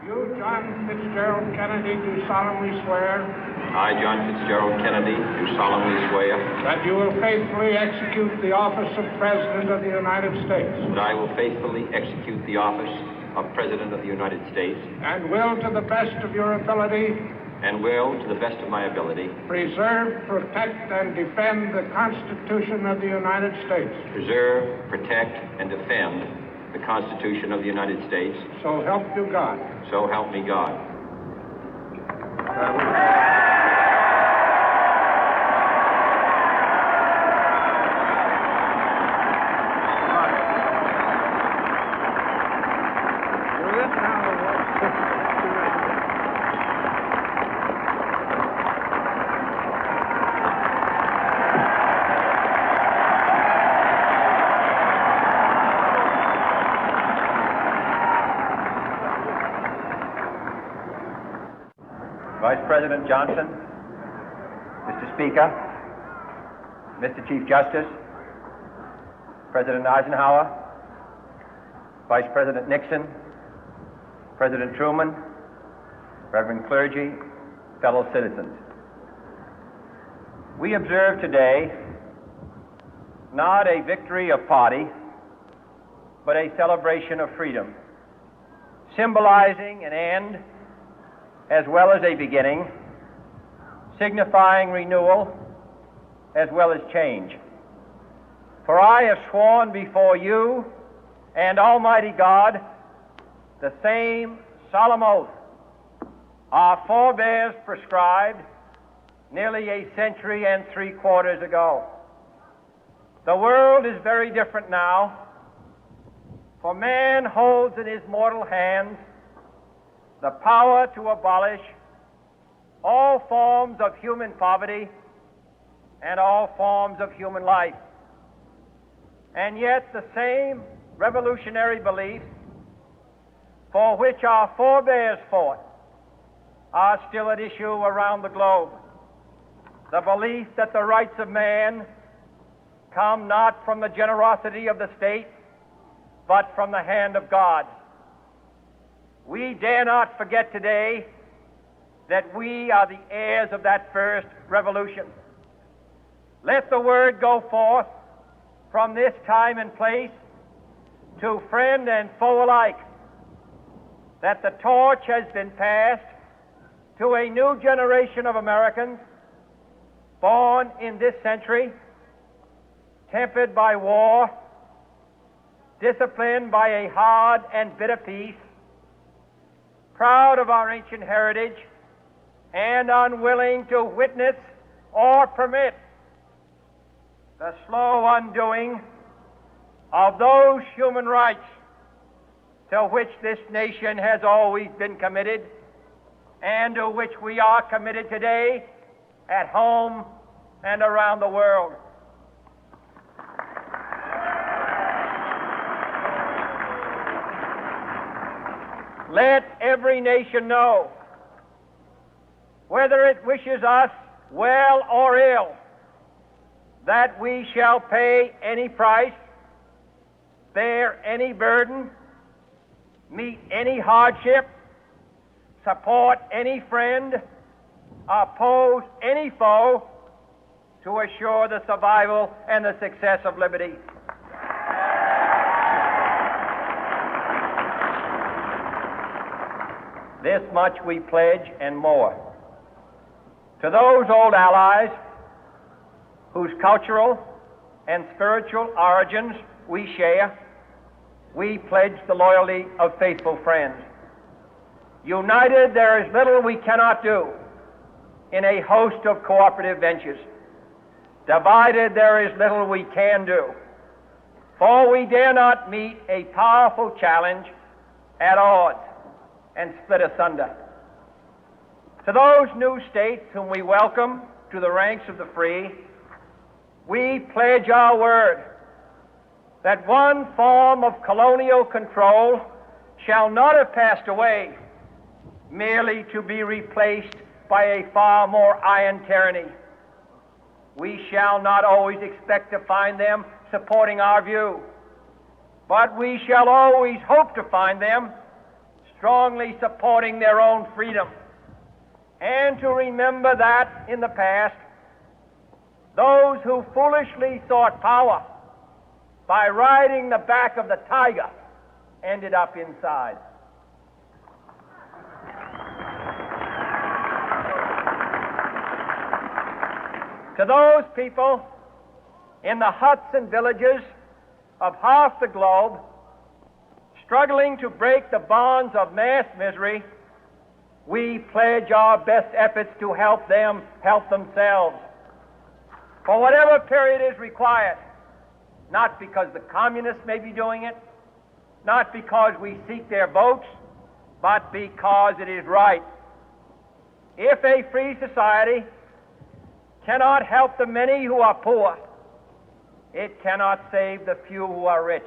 You, John Fitzgerald Kennedy, do solemnly swear I, John Fitzgerald Kennedy, do solemnly swear that you will faithfully execute the office of President of the United States that I will faithfully execute the office of President of the United States and will, to the best of your ability, and will, to the best of my ability, preserve, protect, and defend the Constitution of the United States. preserve, protect, and defend the Constitution of the United States. So help you God. So help me God. Vice President Johnson, Mr. Speaker, Mr. Chief Justice, President Eisenhower, Vice President Nixon, President Truman, Reverend clergy, fellow citizens. We observe today not a victory of party, but a celebration of freedom, symbolizing an end as well as a beginning, signifying renewal as well as change. For I have sworn before you and Almighty God the same solemn oath our forebears prescribed nearly a century and 3/4 ago. The world is very different now, for man holds in his mortal hands the power to abolish all forms of human poverty and all forms of human life. And yet the same revolutionary beliefs for which our forebears fought are still at issue around the globe. The belief that the rights of man come not from the generosity of the state, but from the hand of God. We dare not forget today that we are the heirs of that first revolution. Let the word go forth from this time and place to friend and foe alike that the torch has been passed to a new generation of Americans born in this century, tempered by war, disciplined by a hard and bitter peace, proud of our ancient heritage, and unwilling to witness or permit the slow undoing of those human rights to which this nation has always been committed and to which we are committed today at home and around the world. Let every nation know, whether it wishes us well or ill, that we shall pay any price, bear any burden, meet any hardship, support any friend, oppose any foe to assure the survival and the success of liberty. This much we pledge and more. To those old allies whose cultural and spiritual origins we share, we pledge the loyalty of faithful friends. United, there is little we cannot do in a host of cooperative ventures. Divided, there is little we can do, for we dare not meet a powerful challenge at odds and split asunder. To those new states whom we welcome to the ranks of the free, we pledge our word that one form of colonial control shall not have passed away, merely to be replaced by a far more iron tyranny. We shall not always expect to find them supporting our view, but we shall always hope to find them strongly supporting their own freedom, and to remember that in the past, those who foolishly sought power by riding the back of the tiger ended up inside. To those people in the huts and villages of half the globe struggling to break the bonds of mass misery, we pledge our best efforts to help them help themselves for whatever period is required, not because the communists may be doing it, not because we seek their votes, but because it is right. If a free society cannot help the many who are poor, it cannot save the few who are rich.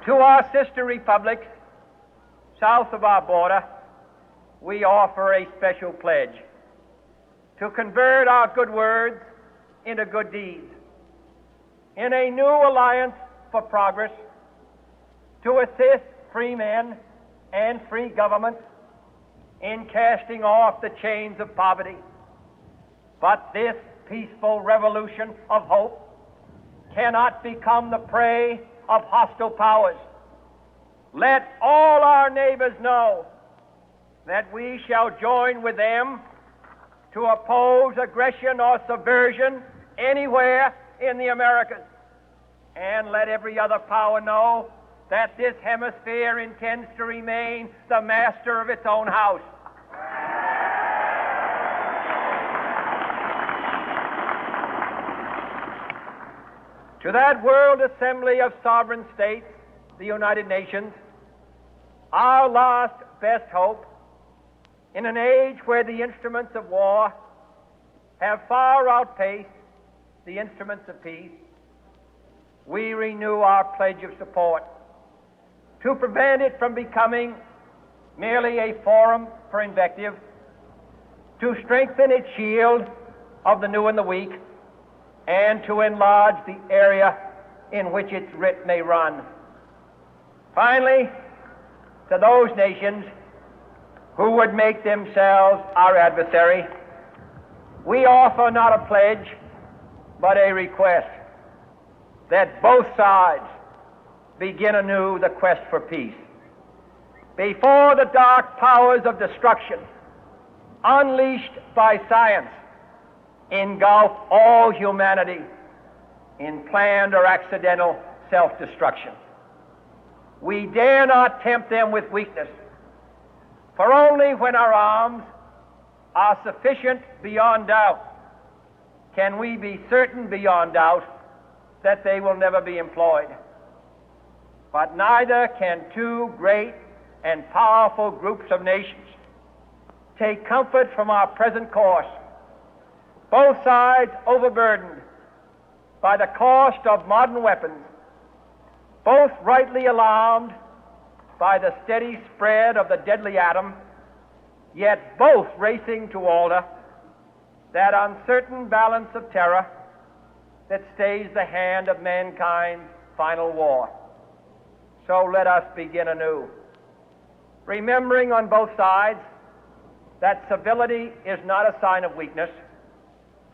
To our sister republics south of our border, we offer a special pledge to convert our good words into good deeds, in a new alliance for progress, to assist free men and free governments in casting off the chains of poverty. But this peaceful revolution of hope cannot become the prey of hostile powers. Let all our neighbors know that we shall join with them to oppose aggression or subversion anywhere in the Americas. And let every other power know that this hemisphere intends to remain the master of its own house. To that World Assembly of Sovereign States, the United Nations, our last best hope, in an age where the instruments of war have far outpaced the instruments of peace, we renew our pledge of support to prevent it from becoming merely a forum for invective, to strengthen its shield of the new and the weak, and to enlarge the area in which its writ may run. Finally, to those nations who would make themselves our adversary, we offer not a pledge, but a request that both sides begin anew the quest for peace. Before the dark powers of destruction, unleashed by science, engulf all humanity in planned or accidental self-destruction, we dare not tempt them with weakness, for only when our arms are sufficient beyond doubt can we be certain beyond doubt that they will never be employed. But neither can two great and powerful groups of nations take comfort from our present course, both sides overburdened by the cost of modern weapons, both rightly alarmed by the steady spread of the deadly atom, yet both racing to alter that uncertain balance of terror that stays the hand of mankind's final war. So let us begin anew, remembering on both sides that civility is not a sign of weakness,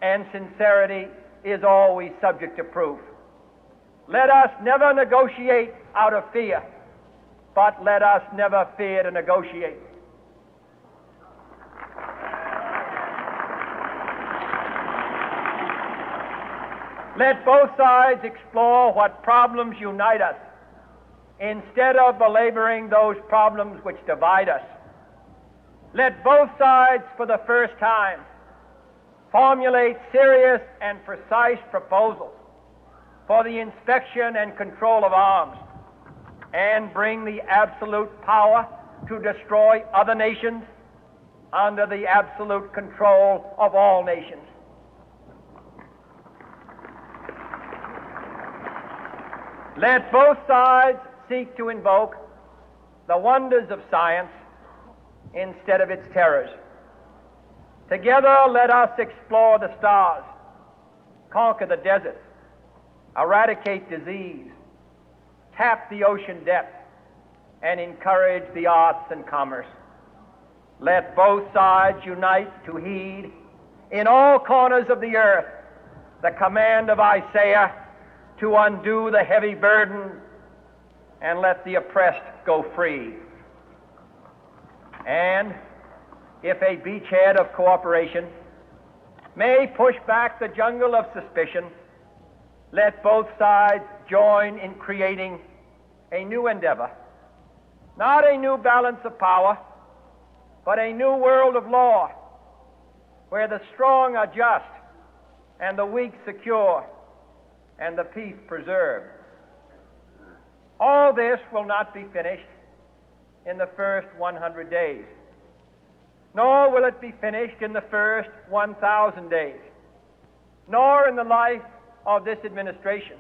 and sincerity is always subject to proof. Let us never negotiate out of fear, but let us never fear to negotiate. Let both sides explore what problems unite us, instead of belaboring those problems which divide us. Let both sides, for the first time, formulate serious and precise proposals for the inspection and control of arms, and bring the absolute power to destroy other nations under the absolute control of all nations. Let both sides seek to invoke the wonders of science instead of its terrors. Together, let us explore the stars, conquer the deserts, eradicate disease, tap the ocean depth, and encourage the arts and commerce. Let both sides unite to heed in all corners of the earth the command of Isaiah to undo the heavy burden and let the oppressed go free. And if a beachhead of cooperation may push back the jungle of suspicion, let both sides join in creating a new endeavor, not a new balance of power, but a new world of law, where the strong are just and the weak secure and the peace preserved. All this will not be finished in the first 100 days, nor will it be finished in the first 1,000 days, nor in the life of this administration,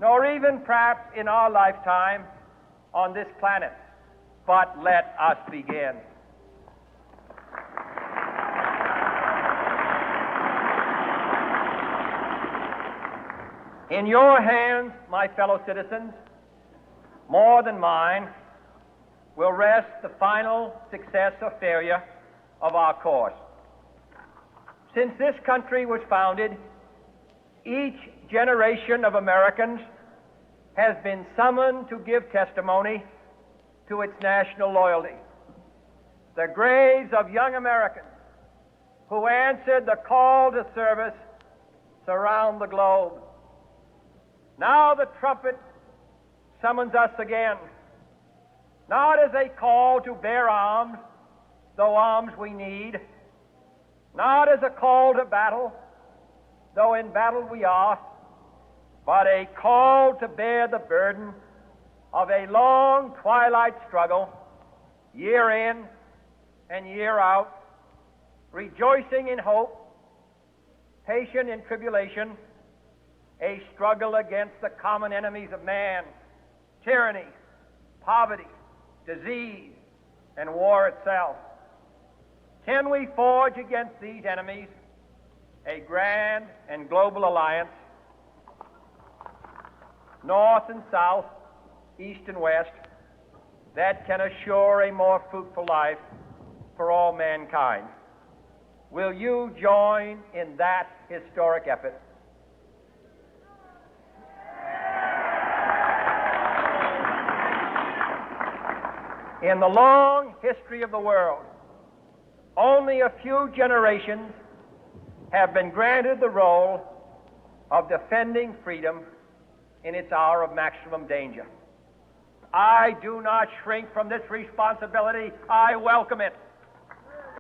nor even perhaps in our lifetime on this planet. But let us begin. In your hands, my fellow citizens, more than mine, will rest the final success or failure of our course. Since this country was founded, each generation of Americans has been summoned to give testimony to its national loyalty. The graves of young Americans who answered the call to service surround the globe. Now the trumpet summons us again, not as a call to bear arms, though arms we need, not as a call to battle, though in battle we are, but a call to bear the burden of a long twilight struggle, year in and year out, rejoicing in hope, patient in tribulation, a struggle against the common enemies of man, tyranny, poverty, disease, and war itself. Can we forge against these enemies a grand and global alliance, north and south, east and west, that can assure a more fruitful life for all mankind? Will you join in that historic effort? In the long history of the world, only a few generations have been granted the role of defending freedom in its hour of maximum danger. I do not shrink from this responsibility. I welcome it.